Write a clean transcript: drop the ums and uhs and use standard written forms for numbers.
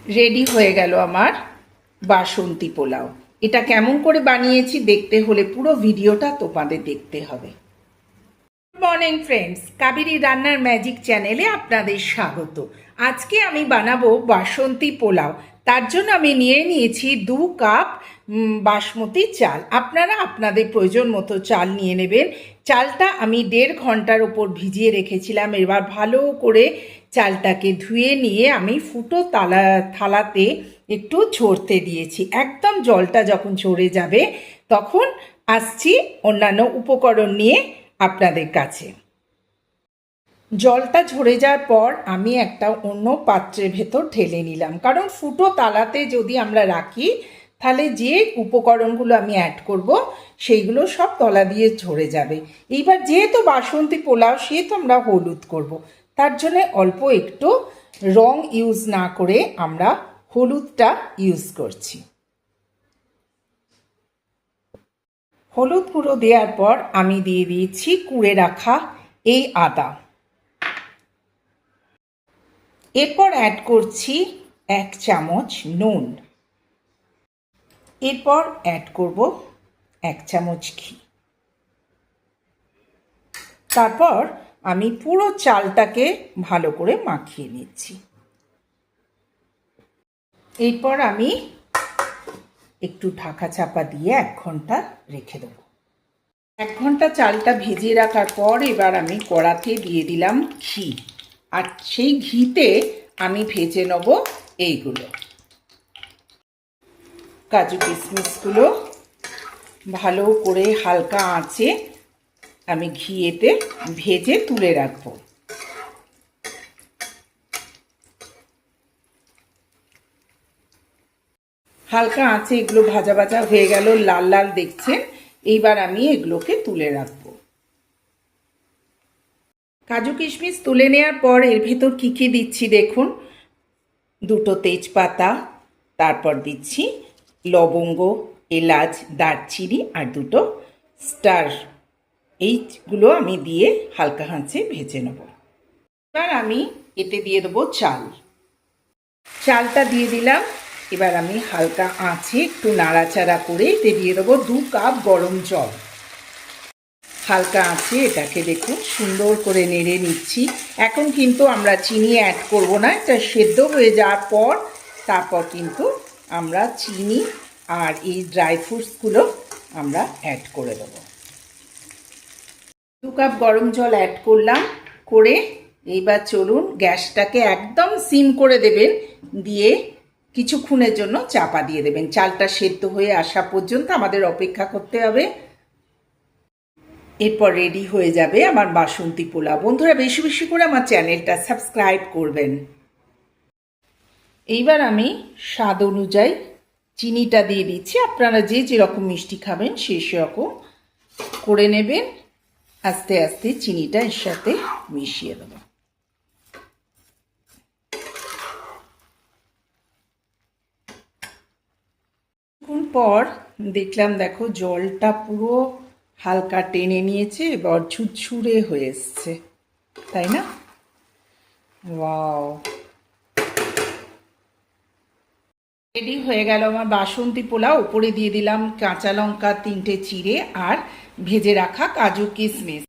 Ready হয়ে গেল আমার বাসন্তী পোলাও। এটা কেমন করে বানিয়েছি দেখতে হলে পুরো ভিডিওটা তোমাদের দেখতে হবে। গুড মর্নিং ফ্রেন্ডস, কাবেরী রান্নার ম্যাজিক চ্যানেলে আপনাদের স্বাগত। আজকে আমি বানাবো বাসন্তী পোলাও। তার জন্য আমি নিয়েছি 2 কাপ বাসমতি চাল। আপনারা আপনাদের প্রয়োজন মতো চাল নিয়ে নেবেন। চালটা আমি 1.5 ঘন্টার ওপর ভিজিয়ে রেখেছিলাম। এবার ভালো করে চালটাকে ধুয়ে নিয়ে আমি ফুটো থালাতে একটু ঝরতে দিয়েছি। একদম জলটা যখন ঝরে যাবে তখন আসছি অন্যান্য উপকরণ নিয়ে আপনাদের কাছে। জলটা ঝরে যাওয়ার পর আমি একটা অন্য পাত্রের ভেতর ঢেলে নিলাম, কারণ ফুটো তালাতে যদি আমরা রাখি তাহলে যে উপকরণগুলো আমি অ্যাড করব সেইগুলো সব তলা দিয়ে ঝরে যাবে। এইবার যেহেতু বাসন্তী পোলাও সেহেতু আমরা হলুদ করব, তার জন্য অল্প একটু রং ইউজ না করে আমরা হলুদটা ইউজ করছি। হলুদ গুঁড়ো দেওয়ার পর আমি দিয়ে দিয়েছি কুড়ে রাখা এই আদা। এরপর অ্যাড করছি 1 চামচ নুন। এরপর অ্যাড করব 1 চামচ ঘি। তারপর আমি পুরো চালটাকে ভালো করে মাখিয়ে নিচ্ছি। এরপর আমি একটু ঢাকা চাপা দিয়ে 1 ঘন্টা রেখে দেব। 1 ঘন্টা চালটা ভিজিয়ে রাখার পর এবার আমি কড়াতে দিয়ে দিলাম ঘি, আর সেই ঘিতে আমি ভেজে নেব এইগুলো কাজু কিশমিশগুলো। ভালো করে হালকা আঁচে আমি ঘিয়েতে ভেজে তুলে রাখবো। হালকা আঁচে এগুলো ভাজা ভাজা হয়ে গেল, লাল লাল দেখছেন। এইবার আমি এগুলোকে তুলে রাখবো। কাজু কিশমিশ তুলে নেওয়ার পর এর ভেতর কী কী দিচ্ছি দেখুন। 2টো তেজপাতা, তারপর দিচ্ছি লবঙ্গ, এলাচ, দারচিনি আর 2টো স্টার। এইগুলো আমি দিয়ে হালকা আঁচে ভেজে নেব। এবার আমি এতে দিয়ে দেবো চাল। চালটা দিয়ে দিলাম। এবার আমি হালকা আঁচে একটু নাড়াচাড়া করে এতে দিয়ে দেবো 2 কাপ গরম জল। হালকা আঁচে এটাকে দেখুন সুন্দর করে নেড়ে নিচ্ছি। এখন কিন্তু আমরা চিনি অ্যাড করব না, এটা সেদ্ধ হয়ে যাওয়ার পর তারপর কিন্তু আমরা চিনি আর এই ড্রাই ফ্রুটসগুলো আমরা অ্যাড করে দেবো। 2 কাপ গরম জল অ্যাড করলাম। করে এইবার চলুন গ্যাসটাকে একদম সিম করে দেবেন, দিয়ে কিছুক্ষণের জন্য চাপা দিয়ে দেবেন। চালটা সেদ্ধ হয়ে আসা পর্যন্ত আমাদের অপেক্ষা করতে হবে। এরপর রেডি হয়ে যাবে আমার বাসন্তী পোলাও। বন্ধুরা বেশি বেশি করে আমার চ্যানেলটা সাবস্ক্রাইব করবেন। এইবার আমি স্বাদ অনুযায়ী চিনিটা দিয়ে দিচ্ছি। আপনারা যে যেরকম মিষ্টি খাবেন সেই সেরকম করে নেবেন। আস্তে আস্তে চিনিটা এর সাথে মিশিয়ে দেবো। কিছুক্ষণ পর দেখলাম দেখো জলটা পুরো হালকা টেনে নিয়েছে, এবার ঝুরঝুরে হয়ে এসছে, তাই না? ওয়াও, রেডি হয়ে গেল আমার বাসন্তী পোলাও। উপরে দিয়ে দিলাম কাঁচা লঙ্কা 3টে চিড়ে আর ভেজে রাখা কাজু কিশমিশ।